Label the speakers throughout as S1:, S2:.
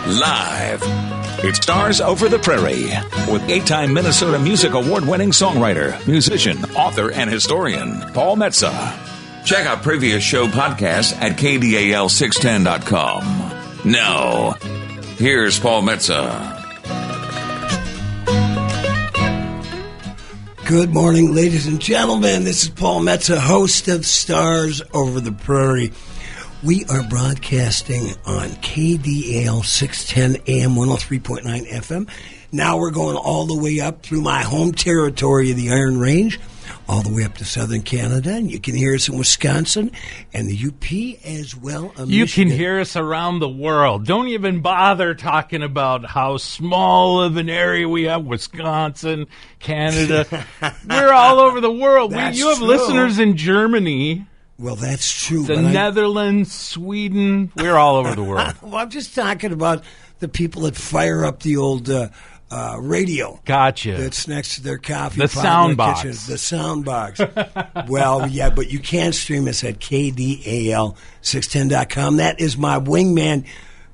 S1: Live. It stars Over the Prairie with 8-time Minnesota Music Award-winning songwriter, musician, author, and historian, Paul Metsa. Check out previous show podcasts at KDAL610.com. Now, here's Paul Metsa.
S2: Good morning, ladies and gentlemen. This is Paul Metsa, host of Stars Over the Prairie. We are broadcasting on KDAL 610 AM 103.9 FM. Now we're going all the way up through my home territory of the Iron Range, all the way up to southern Canada. And you can hear us in Wisconsin and the UP as well.
S3: You can hear us around the world. Don't even bother talking about how small of an area we have, Wisconsin, Canada. We're all over the world. You have
S2: true.
S3: Listeners in Germany.
S2: Well, that's true.
S3: The Netherlands, Sweden, we're all over the world.
S2: Well, I'm just talking about the people that fire up the old radio.
S3: Gotcha.
S2: That's next to their coffee
S3: The
S2: pot
S3: sound
S2: in their
S3: box.
S2: kitchen. The sound box. Well, yeah, but you can stream us at KDAL610.com. That is my wingman,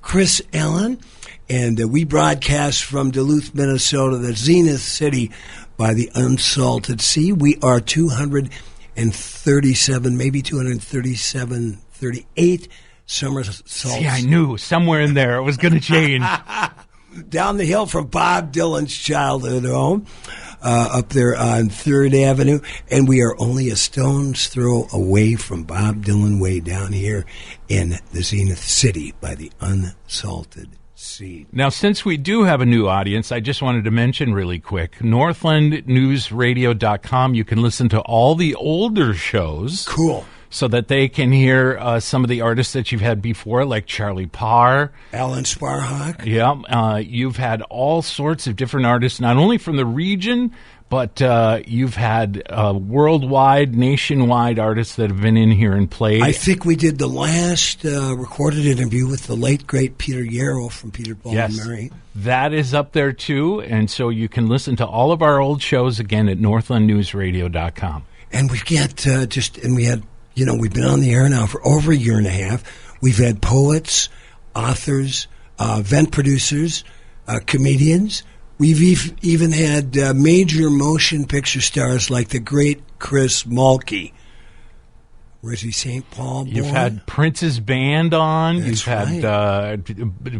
S2: Chris Allen. And we broadcast from Duluth, Minnesota, the Zenith City by the unsalted sea. We are 237, maybe 237, 38 summer salts.
S3: See, I knew somewhere in there it was going to change.
S2: Down the hill from Bob Dylan's childhood home, up there on 3rd Avenue. And we are only a stone's throw away from Bob Dylan Way down here in the Zenith City by the unsalted sea.
S3: Now, since we do have a new audience, I just wanted to mention really quick, northlandnewsradio.com. You can listen to all the older shows.
S2: Cool.
S3: So that they can hear some of the artists that you've had before, like Charlie Parr.
S2: Alan Sparhawk.
S3: Yeah. You've had all sorts of different artists, not only from the region, but you've had worldwide, nationwide artists that have been in here and played.
S2: I think we did the last recorded interview with the late, great Peter Yarrow from Peter, Paul, and Mary.
S3: That is up there, too. And so you can listen to all of our old shows again at northlandnewsradio.com.
S2: And we've got we've been on the air now for over a year and a half. We've had poets, authors, event producers, comedians. We've even had major motion picture stars like the great Chris Mulkey. Where's he, St. Paul born?
S3: You've had Prince's band on.
S2: That's
S3: You've had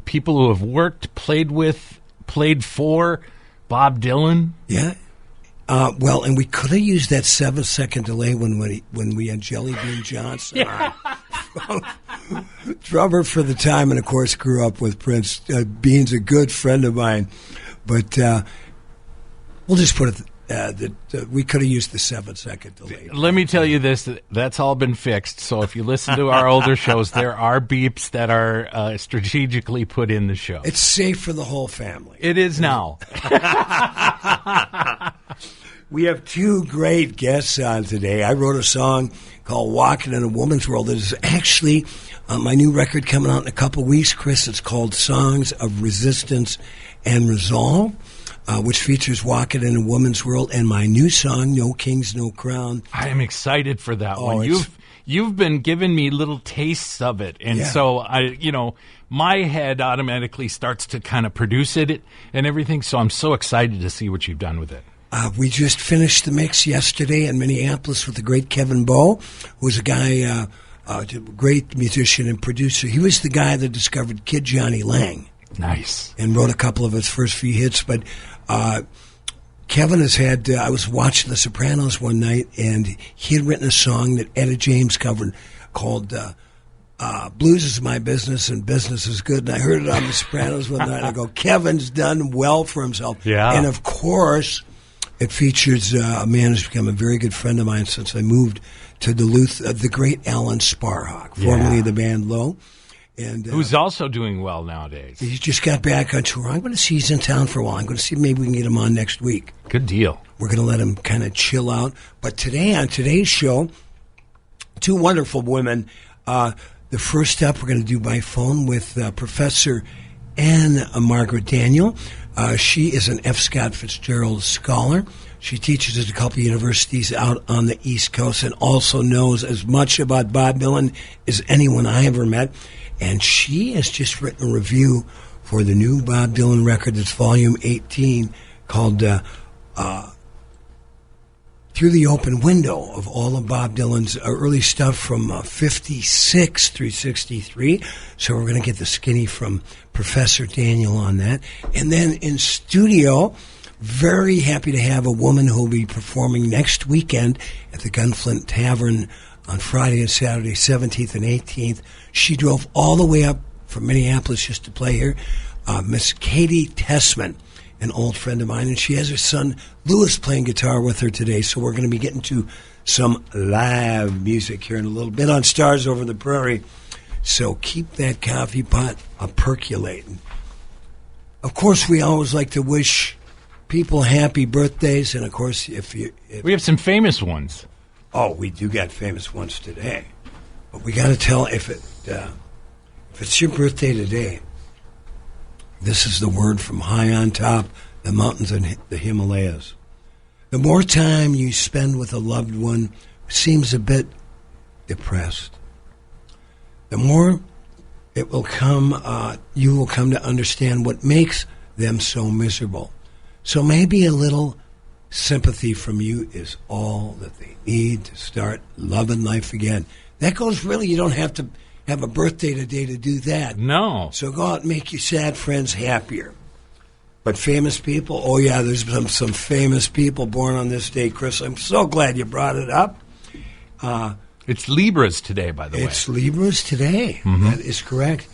S3: people who have worked, played for Bob Dylan.
S2: Yeah. And we could have used that 7-second delay when we had Jelly Bean Johnson on. Drummer for the time, and of course grew up with Prince. Bean's a good friend of mine, but we'll just put it that we could have used the 7-second delay.
S3: Let me tell you this: that's all been fixed. So if you listen to our older shows, there are beeps that are strategically put in the show.
S2: It's safe for the whole family.
S3: It is now.
S2: We have two great guests on today. I wrote a song called Walking in a Woman's World. It is actually my new record coming out in a couple weeks, Chris. It's called Songs of Resistance and Resolve, which features Walking in a Woman's World and my new song, No Kings, No Crown.
S3: I am excited for that one. You've been giving me little tastes of it, and so my head automatically starts to kind of produce it and everything, so I'm so excited to see what you've done with it.
S2: We just finished the mix yesterday in Minneapolis with the great Kevin Bowe, who's a guy, a great musician and producer. He was the guy that discovered Kid Johnny Lang.
S3: Nice.
S2: And wrote a couple of his first few hits. But Kevin has had, I was watching The Sopranos one night, and he had written a song that Etta James covered called Blues is My Business and Business is Good. And I heard it on The Sopranos one night, and I go, Kevin's done well for himself.
S3: Yeah.
S2: And, of course, it features a man who's become a very good friend of mine since I moved to Duluth, the great Alan Sparhawk, formerly of the band Low. And
S3: who's also doing well nowadays.
S2: He just got back on tour. I'm going to see he's in town for a while. I'm going to see maybe we can get him on next week.
S3: Good deal.
S2: We're going to let him kind of chill out. But today, on today's show, two wonderful women. The first up we're going to do by phone with Professor Anne Margaret Daniel. She is an F. Scott Fitzgerald scholar. She teaches at a couple of universities out on the East Coast and also knows as much about Bob Dylan as anyone I ever met. And she has just written a review for the new Bob Dylan record. It's volume 18 called Through the Open Window, of all of Bob Dylan's early stuff from 56 through 63. So we're going to get the skinny from Professor Daniel on that. And then in studio, very happy to have a woman who will be performing next weekend at the Gunflint Tavern on Friday and Saturday, 17th and 18th. She drove all the way up from Minneapolis just to play here. Miss Katie Tessman, an old friend of mine, and she has her son Louis playing guitar with her today. So we're going to be getting to some live music here in a little bit on Stars Over the Prairie. So keep that coffee pot percolating. Of course, we always like to wish people happy birthdays, and of course, if
S3: we have some famous ones.
S2: Oh, we do got famous ones today, but we got to tell if it's your birthday today. This is the word from high on top, the mountains and the Himalayas. The more time you spend with a loved one who seems a bit depressed, the more it will you will come to understand what makes them so miserable. So maybe a little sympathy from you is all that they need to start loving life again. That goes really, you don't have to have a birthday today to do that.
S3: No.
S2: So go out and make your sad friends happier. But famous people, oh yeah, there's some famous people born on this day, Chris. I'm so glad you brought it up.
S3: It's Libras today, by the way.
S2: It's Libras today.
S3: Mm-hmm.
S2: That is correct.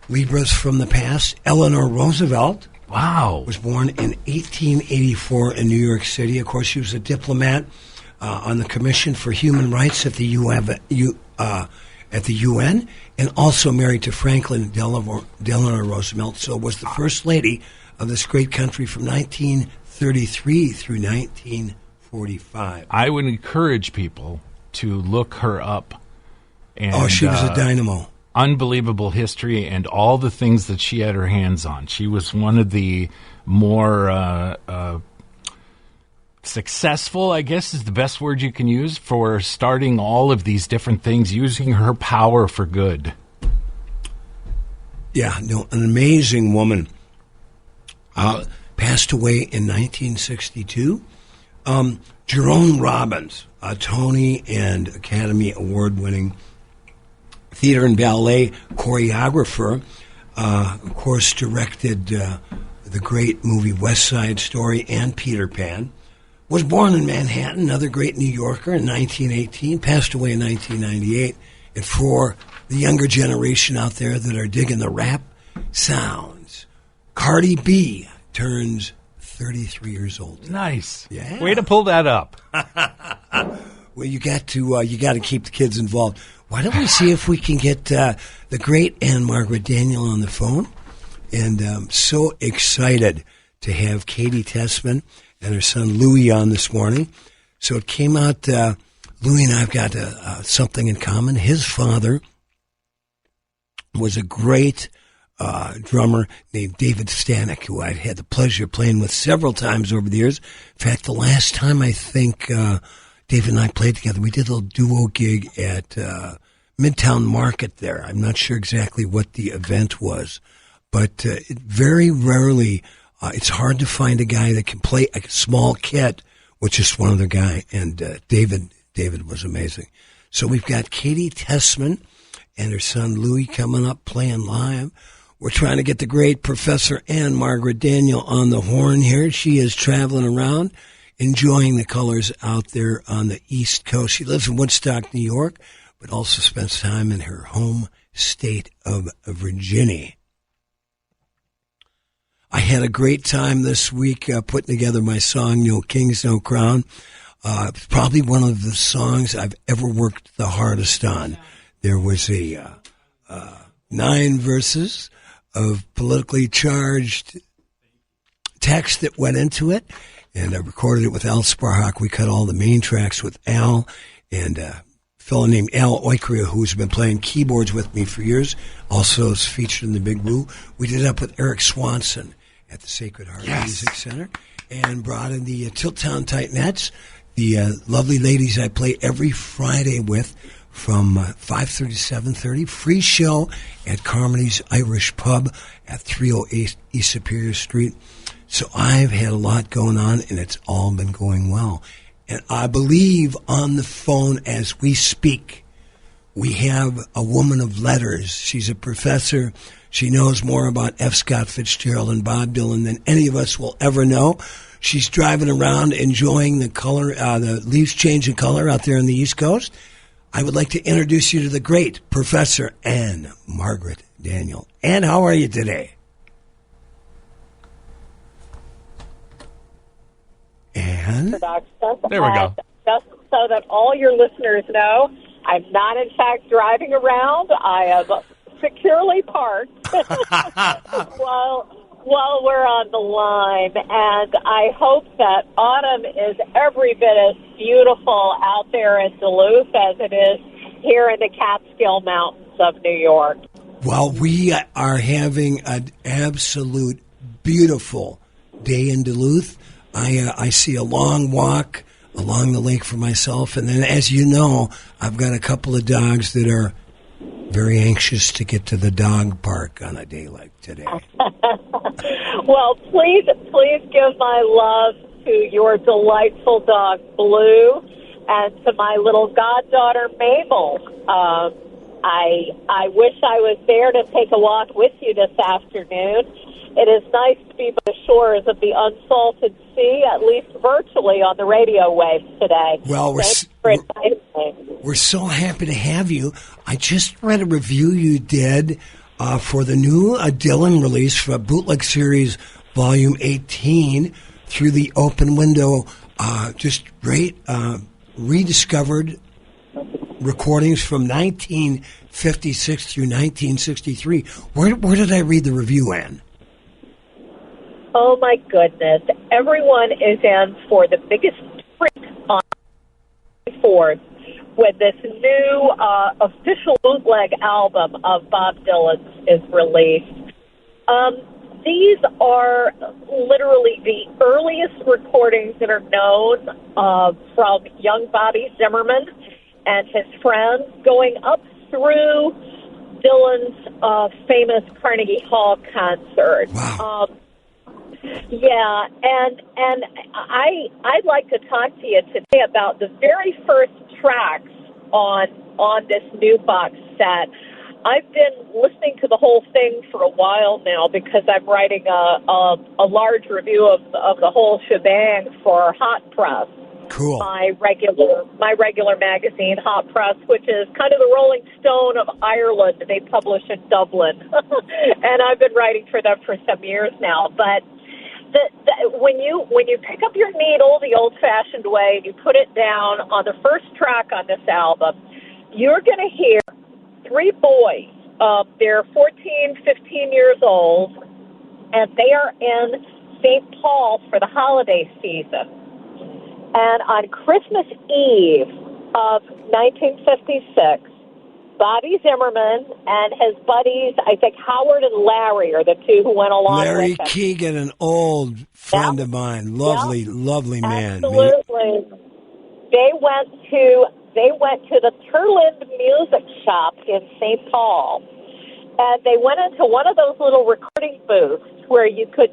S2: Libras from the past. Eleanor Roosevelt.
S3: Wow.
S2: Was born in 1884 in New York City. Of course, she was a diplomat on the Commission for Human Rights at the UN, and also married to Franklin Delano Roosevelt, so was the first lady of this great country from 1933 through 1945.
S3: I would encourage people to look her up. And,
S2: she was a dynamo.
S3: Unbelievable history and all the things that she had her hands on. She was one of the more successful, I guess is the best word you can use, for starting all of these different things, using her power for good. Yeah, no, an amazing woman. Passed away in 1962. Jerome Robbins, a Tony and Academy Award-winning theater and ballet choreographer, of course, directed the great movie West Side Story and Peter Pan. Was born in Manhattan, another great New Yorker, in 1918, passed away in 1998. And for the younger generation out there that are digging the rap sounds, Cardi B turns 33 years old.
S2: Nice. Yeah.
S3: Way to pull that up.
S2: Well, you got to keep the kids involved. Why don't we see if we can get the great Anne Margaret Daniel on the phone? And I'm so excited to have Katie Tessman and her son Louis on this morning. So it came out, Louis and I have got something in common. His father was a great drummer named David Stanek, who I've had the pleasure of playing with several times over the years. In fact, the last time I think David and I played together, we did a little duo gig at Midtown Market there. I'm not sure exactly what the event was, but very rarely... it's hard to find a guy that can play a small kit with just one other guy, and David was amazing. So we've got Katie Tessman and her son Louis coming up playing live. We're trying to get the great Professor Anne Margaret Daniel on the horn here. She is traveling around, enjoying the colors out there on the East Coast. She lives in Woodstock, New York, but also spends time in her home state of Virginia. I had a great time this week putting together my song, No Kings, No Crown. It's probably one of the songs I've ever worked the hardest on. There was 9 verses of politically charged text that went into it, and I recorded it with Al Sparhawk. We cut all the main tracks with Al, and a fellow named Al Oikria, who's been playing keyboards with me for years, also is featured in the Big Woo. We did it up with Eric Swanson at the Sacred Heart Music Center, and brought in the Tilt Town Titanettes, the lovely ladies I play every Friday with from 5:30 to 7:30. Free show at Carmody's Irish Pub at 308 East Superior Street. So I've had a lot going on, and it's all been going well. And I believe on the phone as we speak, we have a woman of letters. She's a professor. She knows more about F. Scott Fitzgerald and Bob Dylan than any of us will ever know. She's driving around enjoying the color, the leaves changing color out there on the East Coast. I would like to introduce you to the great Professor Anne Margaret Daniel. Anne, how are you today? Anne?
S3: There we go.
S4: Just so that all your listeners know, I'm not, in fact, driving around. I am securely parked while we're on the line. And I hope that autumn is every bit as beautiful out there in Duluth as it is here in the Catskill Mountains of New York.
S2: Well, we are having an absolute beautiful day in Duluth. I see a long walk along the lake for myself. And then, as you know, I've got a couple of dogs that are very anxious to get to the dog park on a day like today.
S4: Well, please give my love to your delightful dog, Blue, and to my little goddaughter, Mabel. I wish I was there to take a walk with you this afternoon. It is nice to be by the shores of the unsalted sea, at least virtually on the radio waves today.
S2: Well, we're so happy to have you. I just read a review you did for the new Dylan release for Bootleg Series Volume 18 through the open window. Just great rediscovered recordings from 1956 through 1963. Where did I read the review, Ann?
S4: Oh, my goodness. Everyone is in for the biggest treat on 4th when this new official bootleg album of Bob Dylan's is released. These are literally the earliest recordings that are known from young Bobby Zimmerman and his friends going up through Dylan's famous Carnegie Hall concert.
S2: Wow.
S4: Yeah, and I'd like to talk to you today about the very first tracks on this new box set. I've been listening to the whole thing for a while now because I'm writing a large review of the whole shebang for Hot Press.
S2: Cool.
S4: My regular magazine, Hot Press, which is kind of the Rolling Stone of Ireland. They publish in Dublin, and I've been writing for them for some years now. But when you pick up your needle the old-fashioned way and you put it down on the first track on this album, you're going to hear three boys. They're 14, 15 years old, and they are in St. Paul for the holiday season. And on Christmas Eve of 1956, Bobby Zimmerman and his buddies, I think Howard and Larry are the two who went along
S2: Larry
S4: with him.
S2: Keegan, an old friend of mine, lovely man.
S4: Absolutely. They went to the Turland Music Shop in St. Paul, and they went into one of those little recording booths where you could,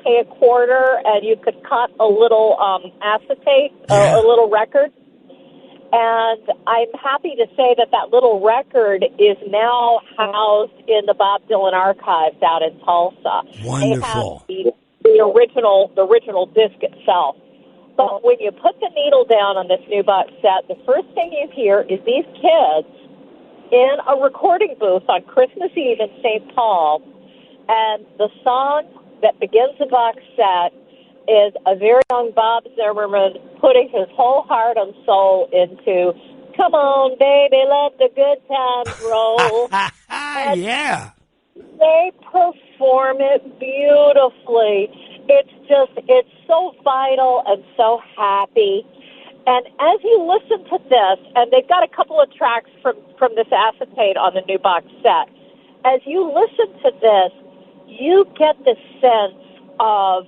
S4: pay a quarter and you could cut a little acetate, a little record. And I'm happy to say that little record is now housed in the Bob Dylan archives out in Tulsa.
S2: Wonderful.
S4: They have the original disc itself. But when you put the needle down on this new box set, the first thing you hear is these kids in a recording booth on Christmas Eve in St. Paul. And the song that begins the box set is a very young Bob Zimmerman putting his whole heart and soul into, come on, baby, let the good times roll.
S2: Yeah.
S4: They perform it beautifully. It's so vital and so happy. And as you listen to this, and they've got a couple of tracks from this acetate on the new box set, as you listen to this, you get the sense of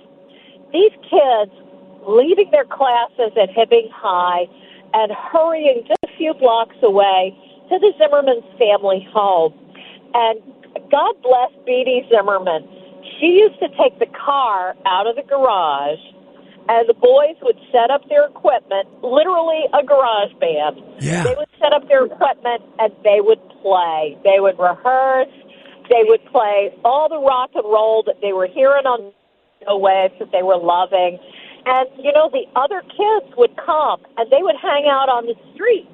S4: these kids leaving their classes at Hibbing High and hurrying just a few blocks away to the Zimmerman's family home. And God bless Beatty Zimmerman. She used to take the car out of the garage, and the boys would set up their equipment, literally a garage band.
S2: Yeah.
S4: They would set up their equipment, and they would play. They would rehearse. They would play all the rock and roll that they were hearing on the waves that they were loving. And, the other kids would come, and they would hang out on the street.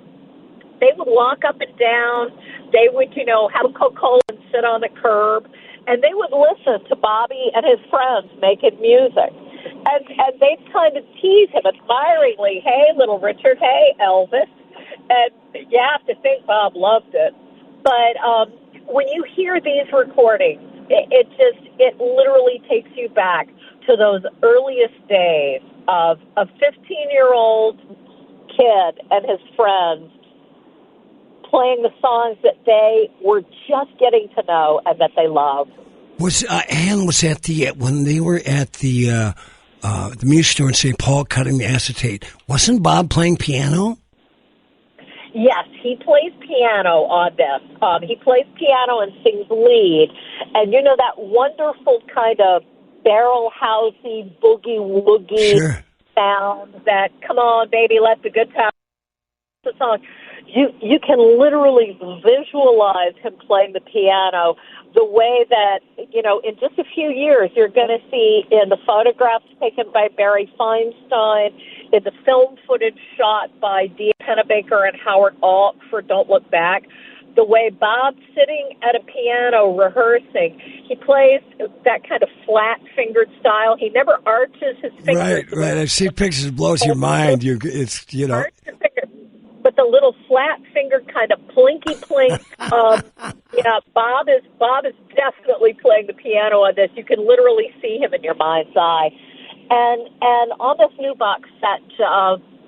S4: They would walk up and down. They would, have a Coca-Cola and sit on the curb. And they would listen to Bobby and his friends making music. And they'd kind of tease him admiringly, hey, little Richard, hey, Elvis. And you have to think Bob loved it. But when you hear these recordings, it literally takes you back to those earliest days of a 15-year-old kid and his friends playing the songs that they were just getting to know and that they loved.
S2: Ann was at when they were at the music store in St. Paul cutting the acetate. Wasn't Bob playing piano?
S4: Yes, he plays piano on this. He plays piano and sings lead. And that wonderful kind of barrel housey, boogie-woogie sound that, come on, baby, let the good times the song. You can literally visualize him playing the piano the way that, in just a few years, you're going to see in the photographs taken by Barry Feinstein, in the film footage shot by Dee Pennebaker and Howard Alt for Don't Look Back, the way Bob's sitting at a piano rehearsing. He plays that kind of flat-fingered style. He never arches his fingers.
S2: Right. I've seen pictures. It blows your mind.
S4: But the little flat-fingered kind of plinky-plink. Bob is definitely playing the piano on this. You can literally see him in your mind's eye. And on this new box set,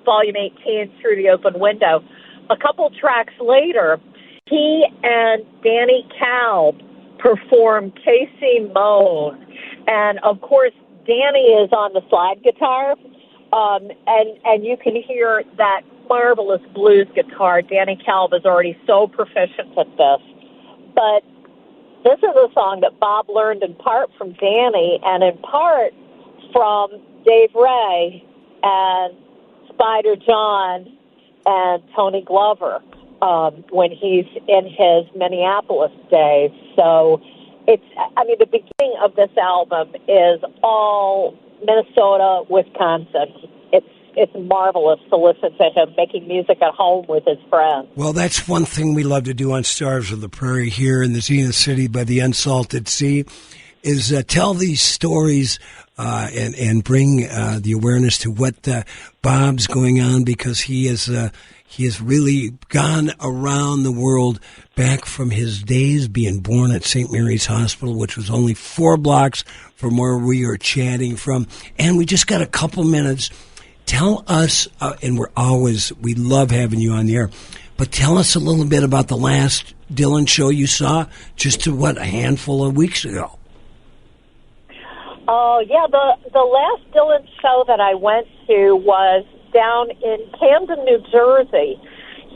S4: Volume 18, Through the Open Window, a couple tracks later, he and Danny Kalb perform Casey Moan. And, of course, Danny is on the slide guitar, and you can hear that marvelous blues guitar. Danny Kalb is already so proficient at this. But this is a song that Bob learned in part from Danny and in part from Dave Ray and Spider John and Tony Glover when he's in his Minneapolis days. So the beginning of this album is all Minnesota, Wisconsin. It's marvelous to listen to him making music at home with his friends.
S2: Well, that's one thing we love to do on Stars of the Prairie here in the Zenith City by the Unsalted Sea, is tell these stories and bring the awareness to what Bob's going on, because he has really gone around the world back from his days being born at St. Mary's Hospital, which was only 4 blocks from where we are chatting from. And we just got a couple minutes. Tell us, and we love having you on the air, but tell us a little bit about the last Dylan show you saw just a handful of weeks ago.
S4: Oh, yeah, the last Dylan show that I went to was down in Camden, New Jersey.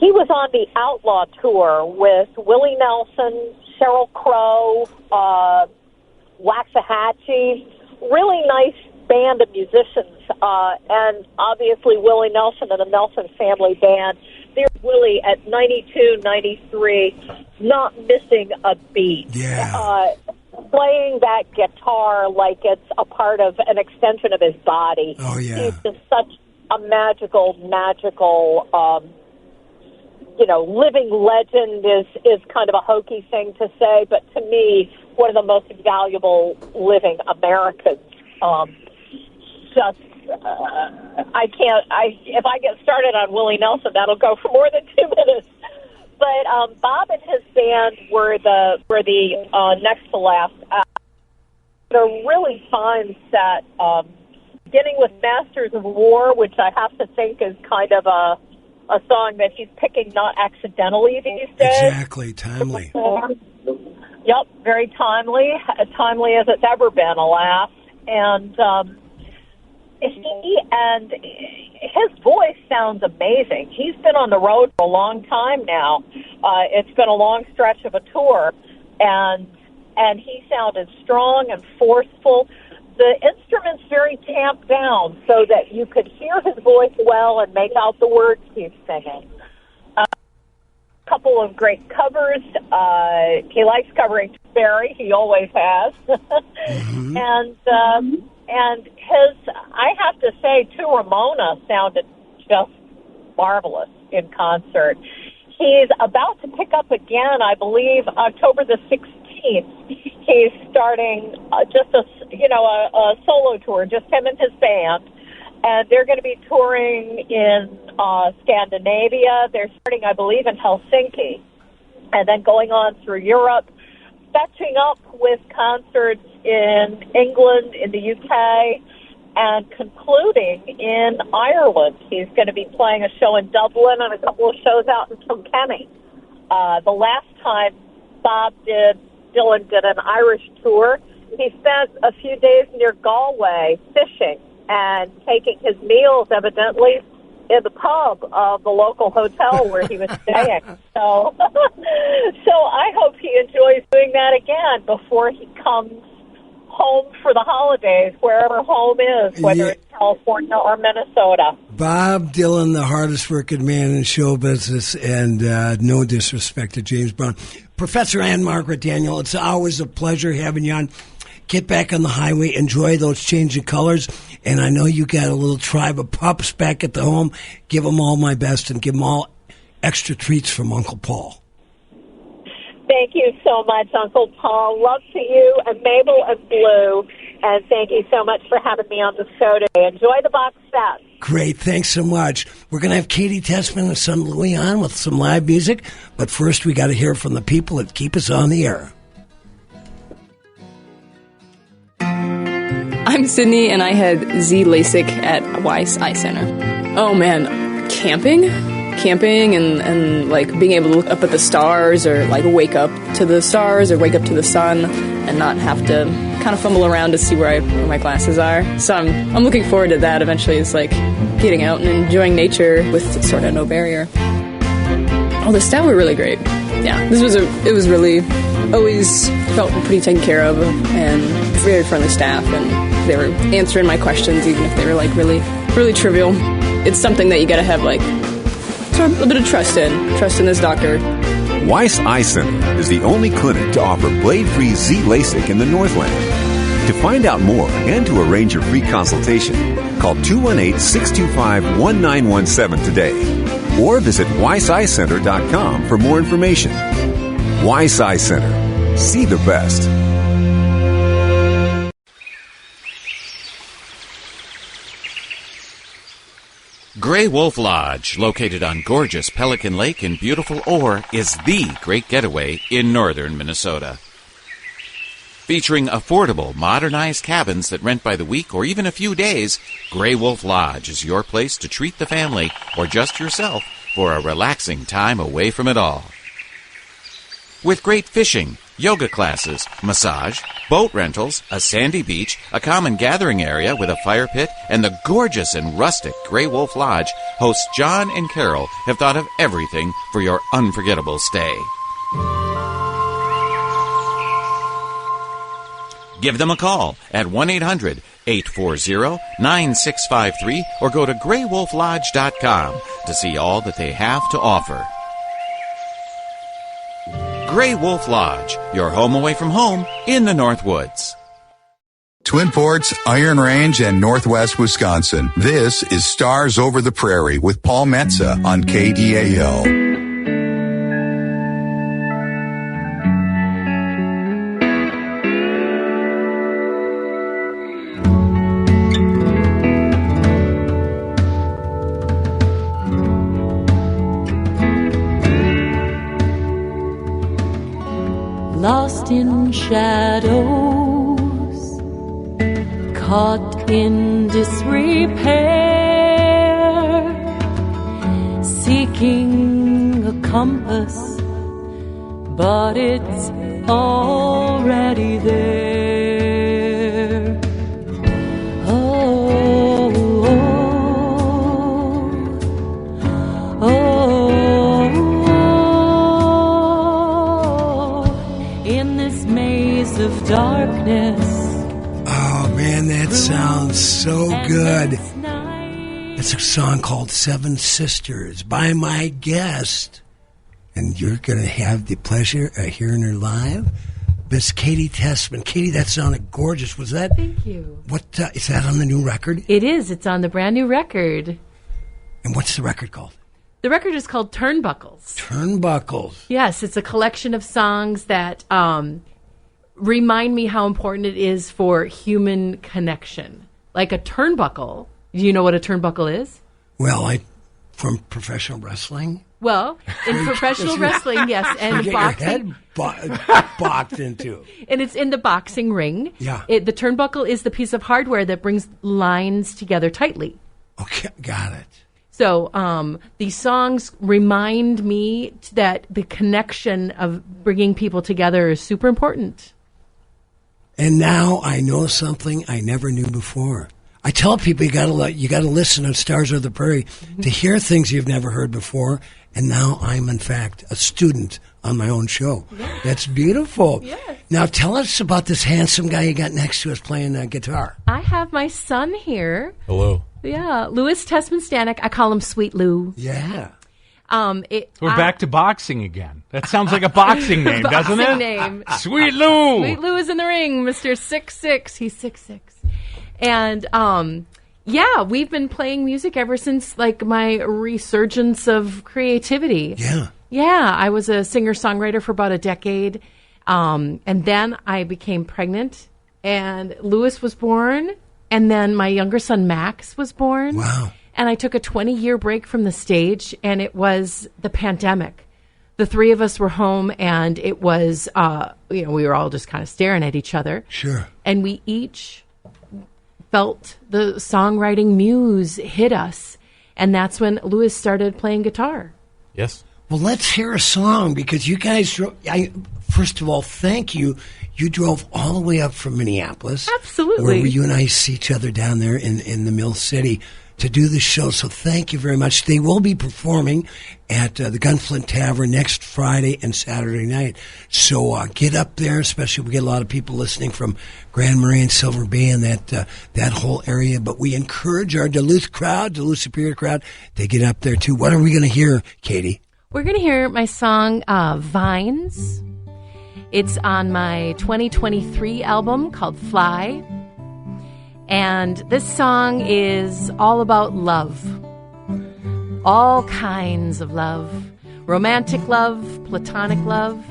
S4: He was on the Outlaw Tour with Willie Nelson, Sheryl Crow, Waxahachie, really nice band of musicians, and obviously Willie Nelson and the Nelson Family Band. They're really at 92, 93, not missing a beat.
S2: Yeah.
S4: Playing that guitar like it's a part of an extension of his body.
S2: Oh, yeah.
S4: He's just such a magical, living legend is kind of a hokey thing to say, but to me, one of the most valuable living Americans. If I get started on Willie Nelson, that'll go for more than 2 minutes. But Bob and his band were the next to last. A really fine set, beginning with Masters of War, which I have to think is kind of a song that he's picking not accidentally these days.
S2: Exactly, timely.
S4: Yep, very timely, as timely as it's ever been, alas. And his voice sounds amazing. He's been on the road for a long time now, it's been a long stretch of a tour, and he sounded strong and forceful. The instrument's very tamped down so that you could hear his voice well and make out the words he's singing. A couple of great covers. He likes covering Barry. He always has.
S2: Mm-hmm.
S4: And his, I have to say, too, Ramona sounded just marvelous in concert. He's about to pick up again, I believe, October the 16th. He's starting just a solo tour, just him and his band, and they're going to be touring in Scandinavia. They're starting, I believe, in Helsinki, and then going on through Europe, fetching up with concerts in England, in the UK, and concluding in Ireland. He's going to be playing a show in Dublin and a couple of shows out in Kilkenny. The last time Dylan did an Irish tour, he spent a few days near Galway fishing and taking his meals, evidently, in the pub of the local hotel where he was staying. So I hope he enjoys doing that again before he comes home for the holidays, wherever home is, whether it's California or Minnesota.
S2: Bob Dylan, the hardest working man in show business, and no disrespect to James Brown. Professor Ann Margaret Daniel, it's always a pleasure having you on. Get back on the highway, enjoy those changing colors, and I know you got a little tribe of pups back at the home. Give them all my best and give them all extra treats from Uncle Paul.
S4: Thank you so much, Uncle Paul. Love to you and Mabel and Blue, and thank you so much for having me on the show today. Enjoy the box set.
S2: Great, thanks so much. We're going to have Katie Tessman and son Louie on with some live music, but first we got to hear from the people that keep us on the air.
S5: I'm Sydney, and I had Z LASIK at Weiss Eye Center. Oh man, camping and like being able to look up at the stars, or like wake up to the stars or wake up to the sun and not have to kind of fumble around to see where my glasses are. So I'm looking forward to that eventually. It's like getting out and enjoying nature with sort of no barrier. Oh, the staff were really great. Yeah, it was really, always felt pretty taken care of, and very friendly staff, and they were answering my questions even if they were like really, really trivial. It's something that you gotta have like sort of a bit of trust in this doctor.
S6: Weiss Eye Center is the only clinic to offer blade-free Z LASIK in the Northland. To find out more and to arrange your free consultation, call 218-625-1917 today or visit weisseyecenter.com for more information. Weiss Eye Center. See the best.
S7: Gray Wolf Lodge, located on gorgeous Pelican Lake in beautiful Orr, is the great getaway in northern Minnesota. Featuring affordable, modernized cabins that rent by the week or even a few days, Gray Wolf Lodge is your place to treat the family or just yourself for a relaxing time away from it all. With great fishing, yoga classes, massage, boat rentals, a sandy beach, a common gathering area with a fire pit, and the gorgeous and rustic Gray Wolf Lodge, hosts John and Carol have thought of everything for your unforgettable stay. Give them a call at 1-800-840-9653 or go to graywolflodge.com to see all that they have to offer. Gray Wolf Lodge, your home away from home in the North Woods.
S8: Twin Ports, Iron Range, and Northwest Wisconsin. This is Stars Over the Prairie with Paul Metsa on KDAL.
S9: Lost in shadows, caught in disrepair, seeking a compass, but it's already there. Oh, oh, oh, oh. days of darkness.
S2: Oh, man, that sounds so good. It's a song called Seven Sisters by my guest. And you're going to have the pleasure of hearing her live. Miss Katie Tessman. Katie, that sounded gorgeous. Was that?
S9: Thank you.
S2: What is that on the new record?
S9: It is. It's on the brand new record.
S2: And what's the record called?
S9: The record is called Turnbuckles.
S2: Turnbuckles.
S9: Yes, it's a collection of songs that remind me how important it is for human connection. Like a turnbuckle. Do you know what a turnbuckle is?
S2: Well, from professional wrestling.
S9: Well, in professional wrestling, yes, and boxing.
S2: Your head boxed into.
S9: And it's in the boxing ring.
S2: Yeah.
S9: The turnbuckle is the piece of hardware that brings lines together tightly.
S2: Okay, got it.
S9: So these songs remind me that the connection of bringing people together is super important.
S2: And now I know something I never knew before. I tell people you got to listen to Stars of the Prairie to hear things you've never heard before. And now I'm, in fact, a student on my own show. Yeah. That's beautiful.
S9: Yes.
S2: Now tell us about this handsome guy you got next to us playing guitar.
S9: I have my son here.
S10: Hello.
S9: Yeah, Louis Tessman Stanek. I call him Sweet Lou.
S2: Yeah.
S3: We're back to boxing again. That sounds like a boxing name, doesn't it?
S9: Boxing name.
S3: Sweet Lou.
S9: Sweet Lou is in the ring, Mr. 6'6". He's 6'6". And yeah, we've been playing music ever since like my resurgence of creativity.
S2: Yeah.
S9: Yeah, I was a singer-songwriter for about a decade. And then I became pregnant and Louis was born. And then my younger son, Max, was born.
S2: Wow.
S9: And I took a 20-year break from the stage, and it was the pandemic. The three of us were home, and it was, we were all just kind of staring at each other.
S2: Sure.
S9: And we each felt the songwriting muse hit us. And that's when Louis started playing guitar.
S10: Yes.
S2: Well, let's hear a song because you guys, first of all, thank you. You drove all the way up from Minneapolis.
S9: Absolutely.
S2: Where you and I see each other down there in the Mill City to do the show. So thank you very much. They will be performing at the Gunflint Tavern next Friday and Saturday night. So get up there, especially we get a lot of people listening from Grand Marais and Silver Bay and that whole area. But we encourage our Duluth Superior crowd, to get up there too. What are we going to hear, Katie?
S9: We're going to hear my song, Vines. It's on my 2023 album called Fly. And this song is all about love. All kinds of love. Romantic love, platonic love,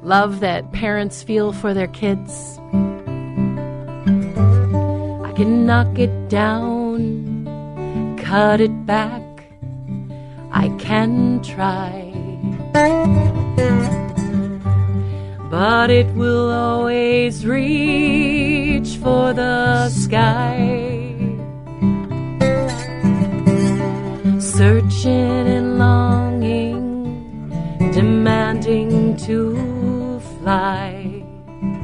S9: love that parents feel for their kids. I can knock it down, cut it back. I can try. But it will always reach for the sky. Searching and longing, demanding to fly.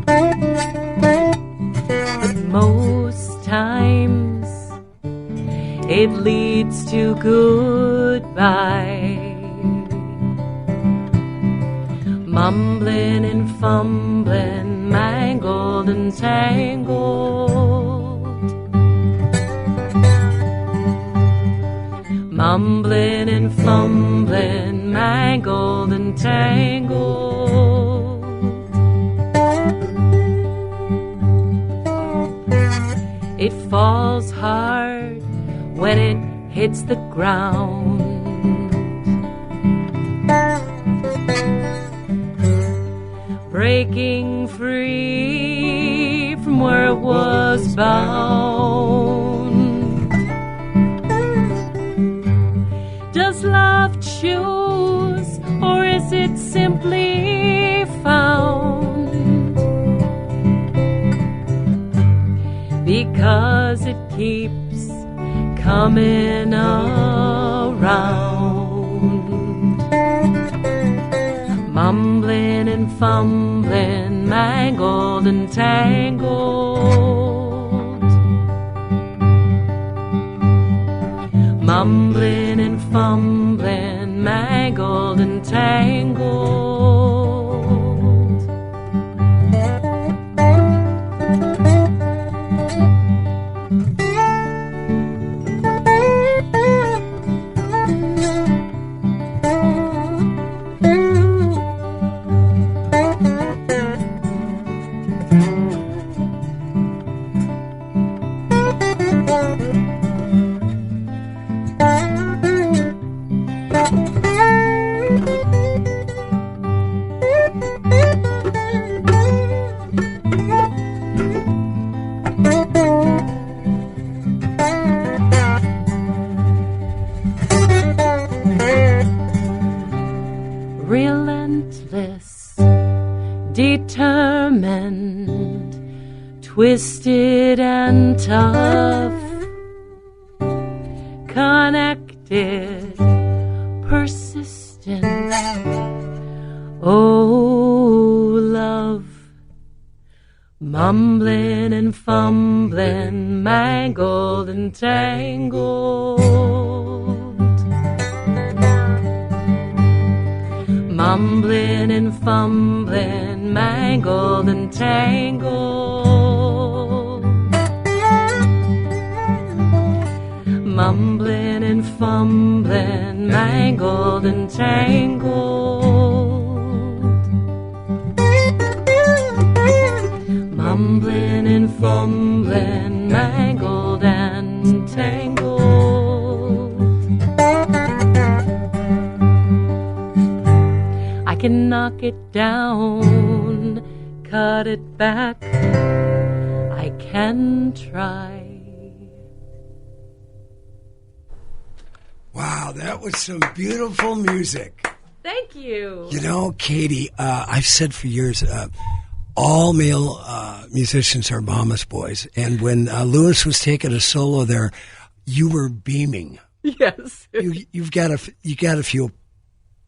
S9: But most times it leads to goodbye. Mumbling and fumbling, mangled and tangled. Mumbling and fumbling, mangled and tangled. It falls hard when it hits the ground. Breaking free from where it was bound. Does love choose, or is it simply found? Because it keeps coming around. Mumbling and fumbling, mangled and tangled. Mumbling and fumbling, mangled and tangled. diamond, twisted and tough, connected, persistent. Oh, love, mumbling and fumbling, mangled and tangled, mumbling and fumbling, mangled and tangled, mumbling and fumbling, mangled and tangled, mumbling and fumbling, mangled and tangled. I can knock it down, cut it back, I can try.
S2: Wow, that was some beautiful music.
S9: Thank you.
S2: You know, Katie, I've said for years, all male musicians are mama's boys. And when Louis was taking a solo there, you were beaming.
S9: Yes.
S2: You got to feel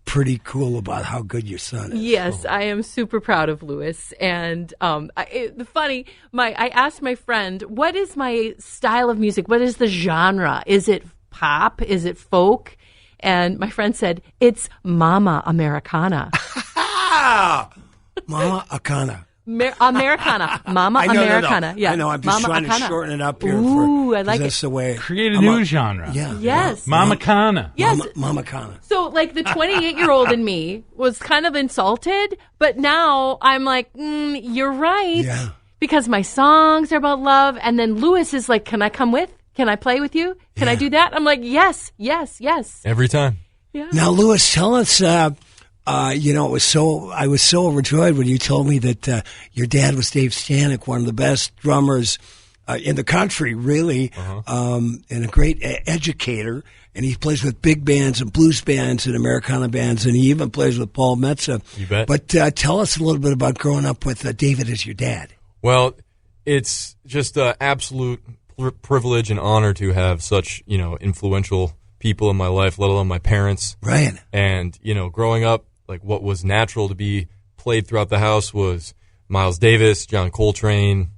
S2: pretty cool about how good your son is.
S9: Yes, I am super proud of Louis. And I asked my friend, what is my style of music? What is the genre? Is it pop? Is it folk? And my friend said, it's Mama Americana.
S2: Mama Akana.
S9: Americana. Mama Americana.
S2: No.
S9: Yeah.
S2: I know. I'm just trying to shorten it up here.
S9: Ooh, I like
S2: that's
S9: it.
S2: The way.
S3: Create a new genre.
S2: Yeah.
S9: Yes.
S3: Mamacana.
S9: Yes.
S2: Mamacana.
S9: So, like, the 28-year-old in me was kind of insulted, but now I'm like, you're right.
S2: Yeah.
S9: Because my songs are about love. And then Louis is like, can I come with? Can I play with you? Can I do that? I'm like, yes.
S10: Every time.
S9: Yeah.
S2: Now, Louis, tell us, I was so overjoyed when you told me that your dad was Dave Stanek, one of the best drummers in the country, really, and a great educator. And he plays with big bands and blues bands and Americana bands, and he even plays with Paul Metsa.
S10: You bet.
S2: But tell us a little bit about growing up with David as your dad.
S10: Well, it's just an absolute privilege and honor to have such, influential people in my life, let alone my parents.
S2: Right.
S10: And, growing up, like what was natural to be played throughout the house was Miles Davis, John Coltrane.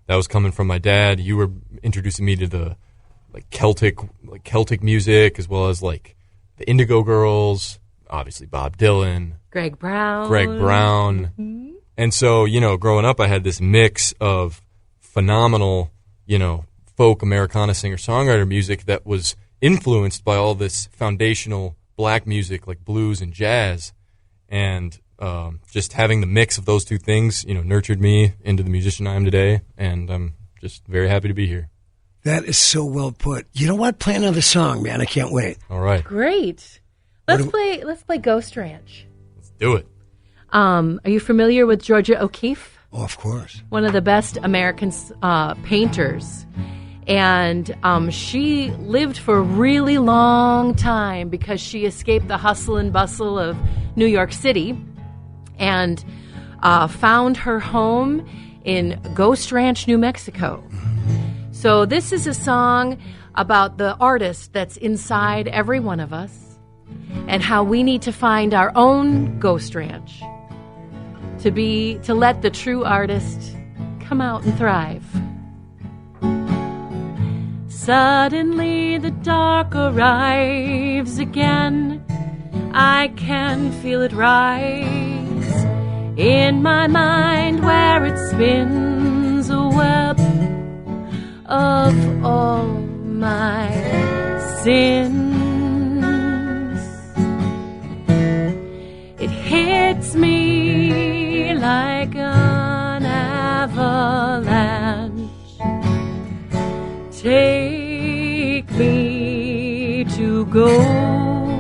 S10: That was coming from my dad. You were introducing me to the Celtic music, as well as the Indigo Girls, obviously Bob Dylan,
S9: Greg Brown.
S10: Mm-hmm. And so, growing up, I had this mix of phenomenal, folk Americana singer-songwriter music that was influenced by all this foundational black music like blues and jazz. And just having the mix of those two things, nurtured me into the musician I am today. And I'm just very happy to be here.
S2: That is so well put. You know what? Play another song, man. I can't wait.
S10: All right.
S9: Great. Let's play Ghost Ranch.
S10: Let's do it.
S9: Are you familiar with Georgia O'Keeffe?
S2: Oh, of course.
S9: One of the best American painters. And she lived for a really long time because she escaped the hustle and bustle of New York City and found her home in Ghost Ranch, New Mexico. So this is a song about the artist that's inside every one of us and how we need to find our own Ghost Ranch to let the true artist come out and thrive. Suddenly the dark arrives again. I can feel it rise in my mind where it spins a web of all my sins. It hits me like an avalanche. Take me to Ghost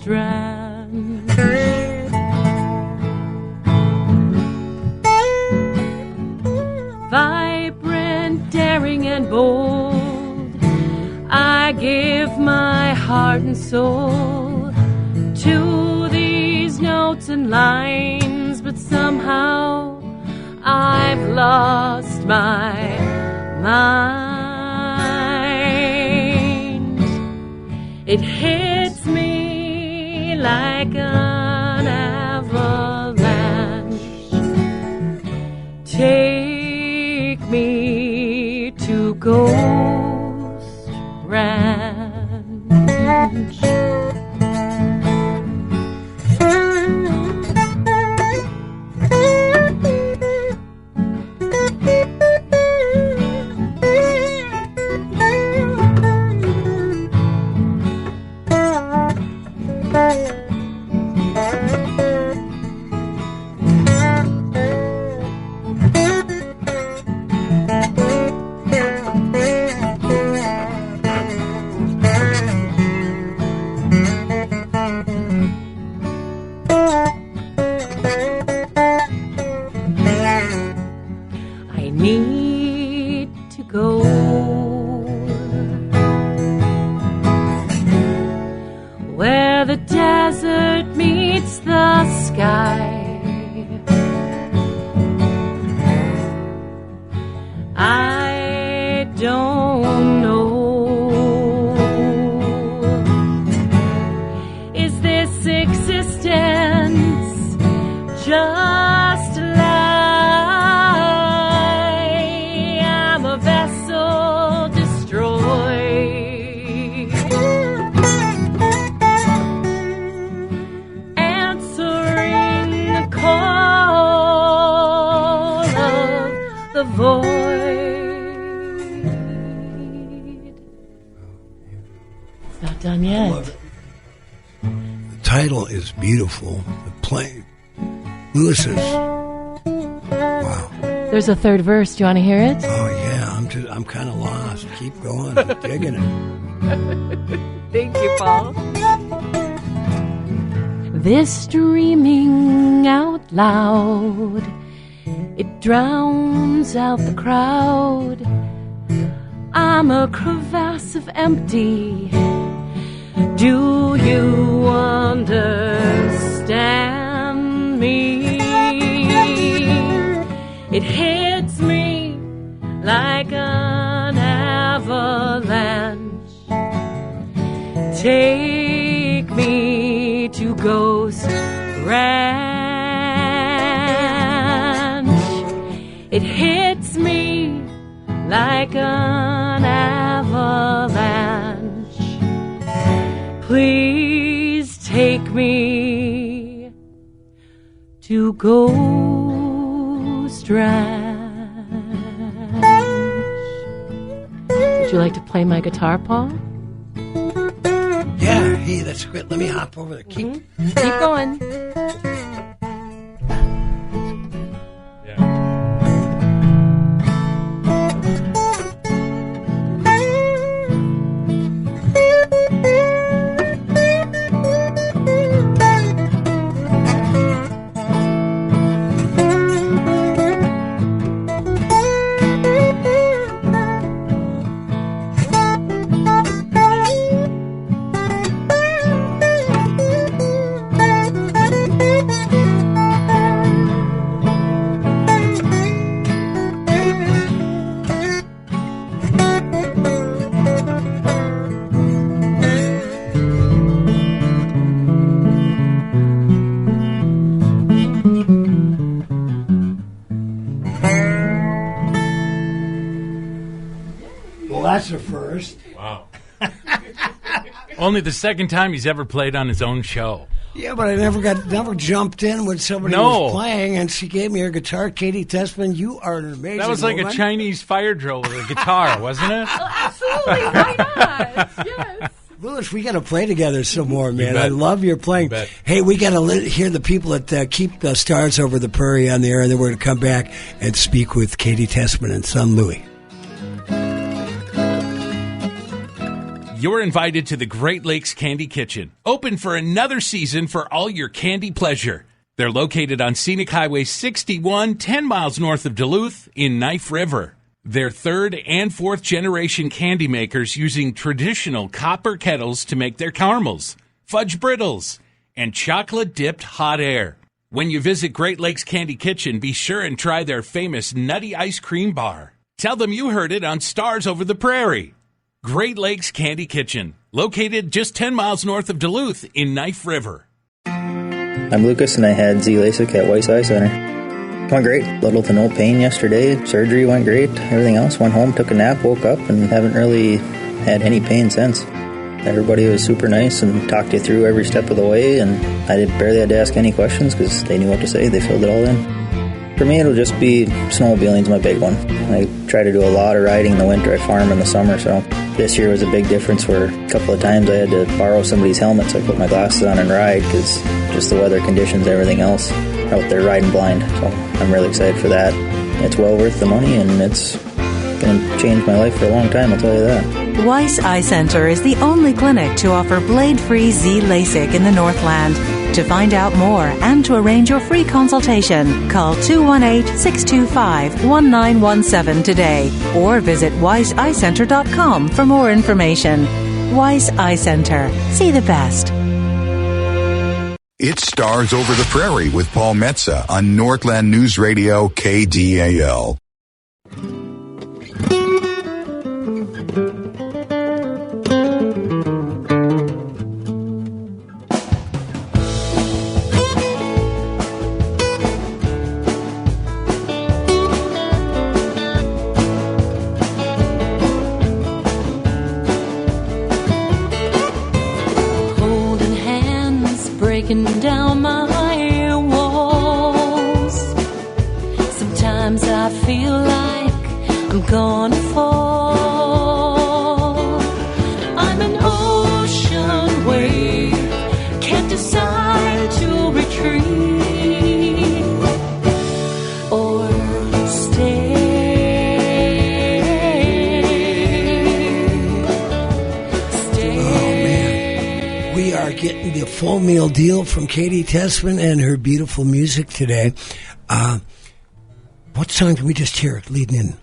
S9: Ranch. Vibrant, daring, and bold, I give my heart and soul to these notes and lines, but somehow lost my mind. It hits me like an avalanche. Take me to Ghost Ranch. Done yet. I love it.
S2: The title is beautiful. The play, Lewis's. Wow.
S9: There's a third verse. Do you want to hear it?
S2: Oh yeah, I'm kind of lost. Keep going. I'm digging it.
S9: Thank you, Paul. This dreaming out loud, it drowns out the crowd. I'm a crevasse of empty. Do you understand me? It hits me like an avalanche. Take me to Ghost Ranch. It hits me like an avalanche. Please take me to Ghost Ranch. Would you like to play my guitar, Paul?
S2: Yeah, hey, that's great. Let me hop over there. Keep
S9: going.
S2: That's a first.
S3: Wow. Only the second time he's ever played on his own show.
S2: Yeah, but I never jumped in when somebody was playing, and she gave me her guitar. Katie Tessman, you are an amazing
S3: That was like
S2: woman.
S3: a Chinese fire drill with a guitar, wasn't it?
S9: Oh, absolutely. Why not? Yes.
S2: Louis, we got to play together some more, man. I love your playing. Hey, we got to hear the people that keep the Stars Over the Prairie on the air, and then we're going to come back and speak with Katie Tessman and son Louis.
S3: You're invited to the Great Lakes Candy Kitchen, open for another season for all your candy pleasure. They're located on Scenic Highway 61, 10 miles north of Duluth in Knife River. They're third and fourth generation candy makers using traditional copper kettles to make their caramels, fudge brittles, and chocolate-dipped hot air. When you visit Great Lakes Candy Kitchen, be sure and try their famous Nutty Ice Cream Bar. Tell them you heard it on Stars Over the Prairie. Great Lakes Candy Kitchen, located just 10 miles north of Duluth in Knife River.
S11: I'm Lucas, and I had Z-LASIK at Weiss Eye Center. Went great. Little to no pain yesterday. Surgery went great. Everything else, went home, took a nap, woke up, and haven't really had any pain since. Everybody was super nice and talked you through every step of the way, and I barely had to ask any questions because they knew what to say. They filled it all in. For me, it'll just be snowmobiling's my big one. I try to do a lot of riding in the winter. I farm in the summer, so this year was a big difference where a couple of times I had to borrow somebody's helmet so I put my glasses on and ride because just the weather conditions, everything else, out there riding blind. So I'm really excited for that. It's well worth the money, and it's going to change my life for a long time, I'll tell you that.
S12: Weiss Eye Center is the only clinic to offer blade-free Z-LASIK in the Northland. To find out more and to arrange your free consultation, call 218-625-1917 today or visit weisseyecenter.com for more information. Weiss Eye Center. See the best.
S8: It's Stars Over the Prairie with Paul Metsa on Northland News Radio KDAL.
S13: Breaking down my walls. Sometimes I feel like I'm gonna fall. I'm an ocean wave, can't decide to retreat or stay.
S2: We are getting the full meal deal from Katie Tessman and her beautiful music today. What song did we just hear leading in?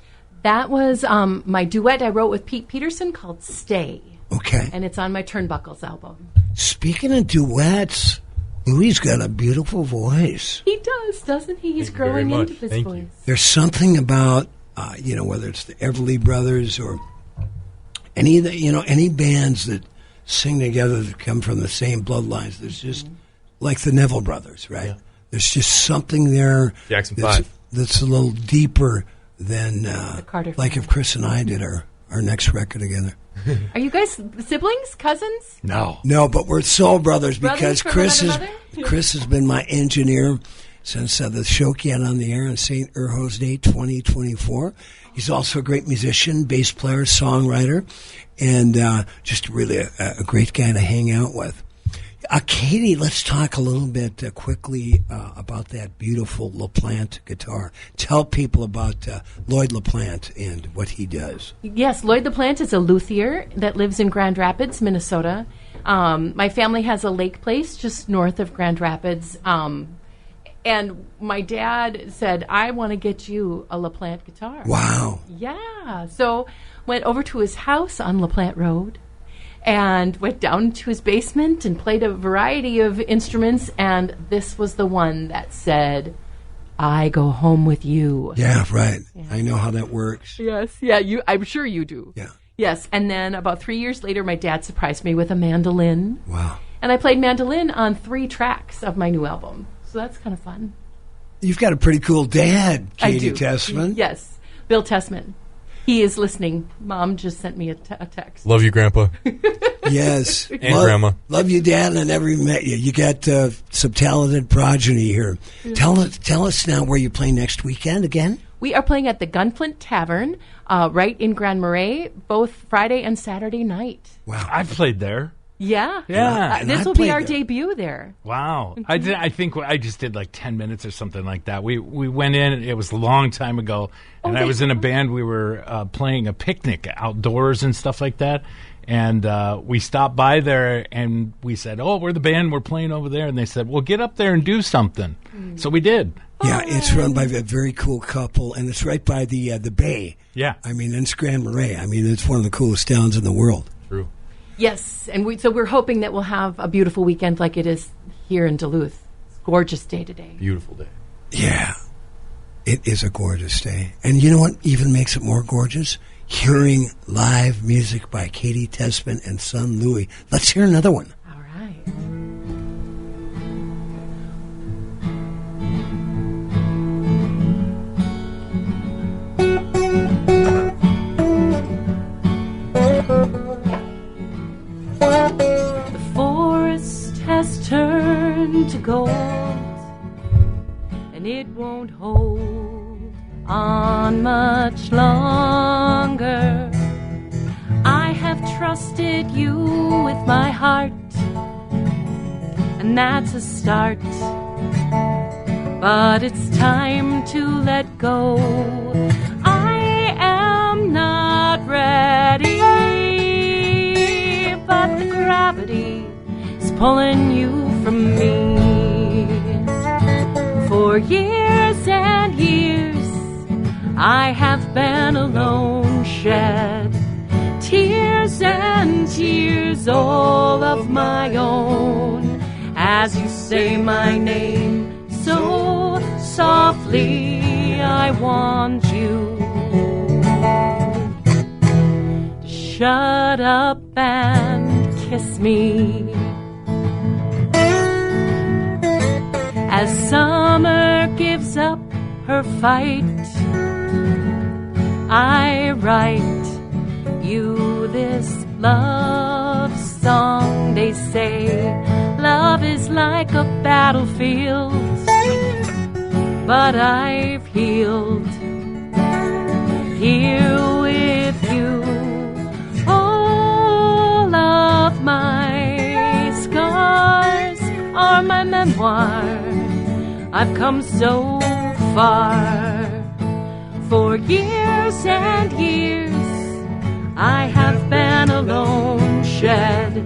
S9: That was my duet I wrote with Pete Peterson called Stay.
S2: Okay.
S9: And it's on my Turnbuckles album.
S2: Speaking of duets, Louie's got a beautiful voice.
S9: He does, doesn't he? He's growing into this voice.
S2: There's something about, whether it's the Everly Brothers or any bands that sing together that come from the same bloodlines. There's just like the Neville Brothers, right? Yeah. There's just something there.
S10: Jackson 5.
S2: That's a little deeper than like if Chris and I did our next record together.
S9: Are you guys siblings, cousins?
S2: No, but we're soul brothers because Chris has been my engineer since the show came on the air on St. Urho's Day 2024. He's also a great musician, bass player, songwriter, and just really a great guy to hang out with. Katie, let's talk a little bit quickly about that beautiful LaPlante guitar. Tell people about Lloyd LaPlante and what he does.
S9: Yes, Lloyd LaPlante is a luthier that lives in Grand Rapids, Minnesota. My family has a lake place just north of Grand Rapids. And my dad said, I want to get you a LaPlante guitar.
S2: Wow.
S9: Yeah. So went over to his house on LaPlante Road and went down to his basement and played a variety of instruments. And this was the one that said, I go home with you.
S2: Yeah, right. Yeah. I know how that works.
S9: Yes. Yeah, I'm sure you do.
S2: Yeah.
S9: Yes. And then about 3 years later, my dad surprised me with a mandolin.
S2: Wow.
S9: And I played mandolin on 3 tracks of my new album. So that's kind of fun.
S2: You've got a pretty cool dad, Katie Tessman.
S9: Yes, Bill Tessman. He is listening. Mom just sent me a text.
S10: Love you, Grandpa.
S2: Yes.
S10: And Grandma.
S2: Love you, Dad, and I never met you. You got some talented progeny here. Yeah. Tell us now where you play next weekend again.
S9: We are playing at the Gunflint Tavern right in Grand Marais, both Friday and Saturday night.
S2: Wow.
S3: I've played there.
S9: Yeah. This will be our debut there.
S3: Wow. I think I just did like 10 minutes or something like that. We went in, it was a long time ago, and I was in a band. We were playing a picnic outdoors and stuff like that. And we stopped by there, and we said, we're the band, we're playing over there. And they said, well, get up there and do something. So we did.
S2: Yeah, it's run by a very cool couple, and it's right by the Bay.
S3: Yeah.
S2: I mean, it's Grand Marais. I mean, it's one of the coolest towns in the world.
S10: True.
S9: Yes, and so we're hoping that we'll have a beautiful weekend like it is here in Duluth. Gorgeous day today.
S10: Beautiful day.
S2: Yeah, it is a gorgeous day. And you know what even makes it more gorgeous? Hearing live music by Katie Tessman and son Louie. Let's hear another one.
S9: All right. The forest has turned to gold, and it won't hold on much longer. I have trusted you with my heart, and that's a start. But it's time to let go. I am not ready, but the gravity is pulling you from me. For years and years I have been alone, shed tears and tears all of my own, as you say my name so softly. I want you to shut up and kiss me. As summer gives up her fight, I write you this love song. They say love is like a battlefield, but I've healed here with you. All of my scars are my memoir. I've come so far. For years and years I have been alone, shed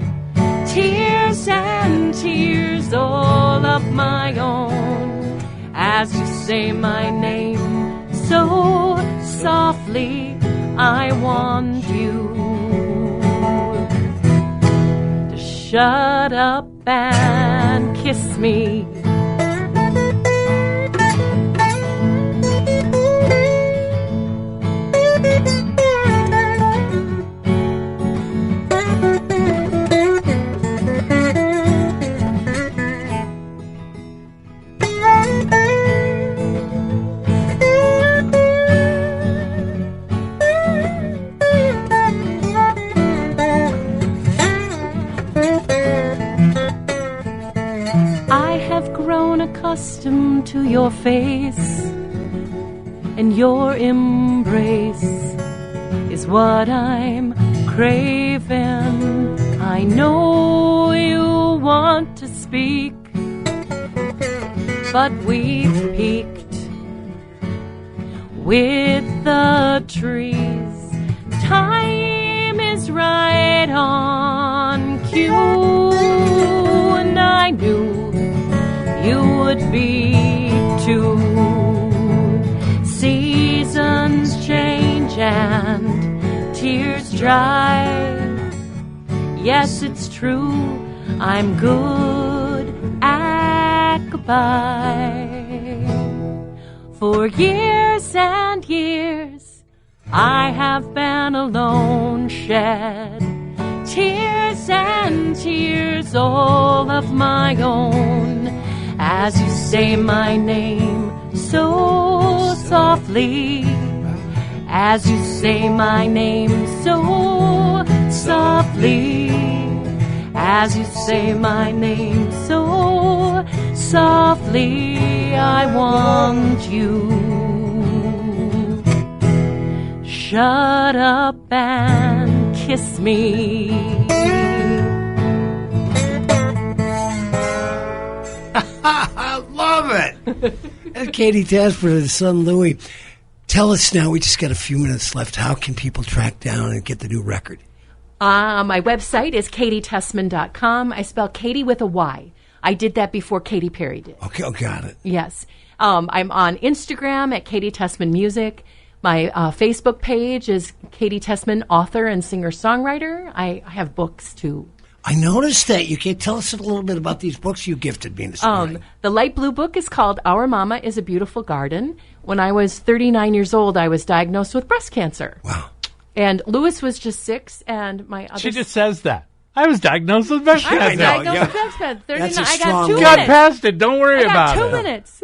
S9: tears and tears all of my own, as you say my name so softly. I want you to shut up and kiss me. Accustomed to your face, and your embrace is what I'm craving. I know you want to speak, but we've peaked with the trees. Time is right on cue, and I knew you would be too. Seasons change and tears dry. Yes, it's true, I'm good at goodbye. For years and years I have been alone, shed tears and tears all of my own, as you say my name so softly. As you say my name so softly. As you say my name so softly. I want you. Shut up and kiss me.
S2: I love it. That's Katie Tessman and son Louie. Tell us now, we just got a few minutes left. How can people track down and get the new record?
S9: My website is katietessman.com. I spell Katie with a Y. I did that before Katy Perry did.
S2: Okay, got it.
S9: Yes. I'm on Instagram at Katie Tessman Music. My Facebook page is Katie Tessman, author and singer-songwriter. I have books, too.
S2: I noticed that. You can tell us a little bit about these books you gifted me this morning.
S9: The light blue book is called Our Mama is a Beautiful Garden. When I was 39 years old, I was diagnosed with breast cancer.
S2: Wow.
S9: And Lewis was just 6, and my other...
S3: She just says that. I was diagnosed with breast cancer.
S9: I was diagnosed with breast cancer. 39. I got 2 minutes.
S3: Got past it. Don't worry about it.
S9: I got 2 minutes.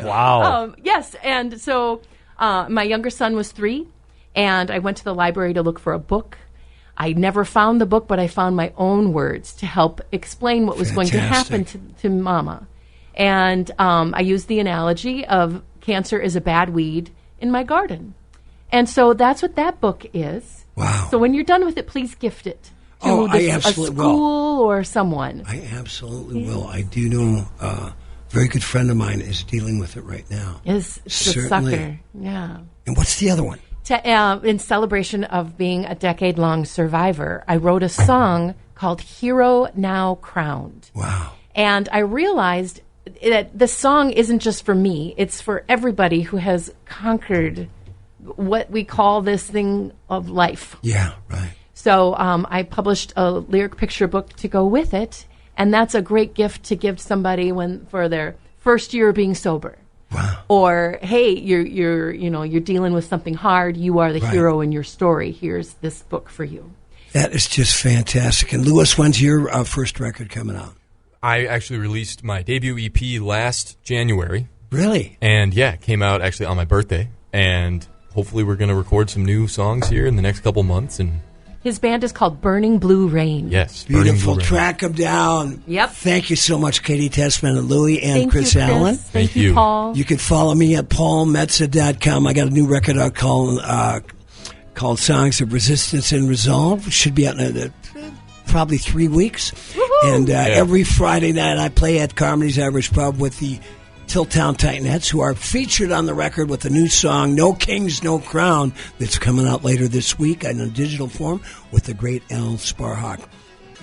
S3: Wow.
S9: Yes, and so my younger son was 3, and I went to the library to look for a book. I never found the book, but I found my own words to help explain what was going to happen to Mama. And I used the analogy of cancer is a bad weed in my garden. And so that's what that book is.
S2: Wow.
S9: So when you're done with it, please gift it to a school or someone.
S2: I absolutely will. I do know a very good friend of mine is dealing with it right now.
S9: It's a sucker. Yeah.
S2: And what's the other one?
S9: In celebration of being a decade-long survivor, I wrote a song called Hero Now Crowned.
S2: Wow.
S9: And I realized that the song isn't just for me. It's for everybody who has conquered what we call this thing of life.
S2: Yeah, right.
S9: So I published a lyric picture book to go with it, and that's a great gift to give somebody for their first year of being sober.
S2: Wow.
S9: Or, hey, you're dealing with something hard. You are the hero in your story. Here's this book for you.
S2: That is just fantastic. And Lewis, when's your first record coming out?
S10: I actually released my debut EP last January.
S2: Really?
S10: And yeah, it came out actually on my birthday. And hopefully we're going to record some new songs here in the next couple months. And
S9: his band is called Burning Blue Rain.
S10: Yes.
S2: Beautiful. Track them down.
S9: Yep.
S2: Thank you so much, Katie Tessman and Louie and Chris Allen.
S9: Thank you, Paul.
S2: You can follow me at paulmetsa.com. I got a new record out called Songs of Resistance and Resolve. It should be out in probably 3 weeks.
S9: Woo-hoo!
S2: And every Friday night I play at Carmody's Irish Pub with the Tilltown Titanettes, who are featured on the record with the new song No Kings, No Crown, that's coming out later this week in a digital form with the great Al Sparhawk.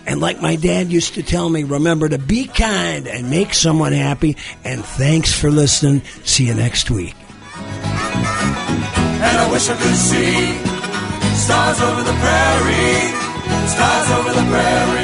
S2: And like my dad used to tell me, remember to be kind and make someone happy. And thanks for listening. See you next week.
S13: And I wish I could see stars over the prairie, stars over the prairie.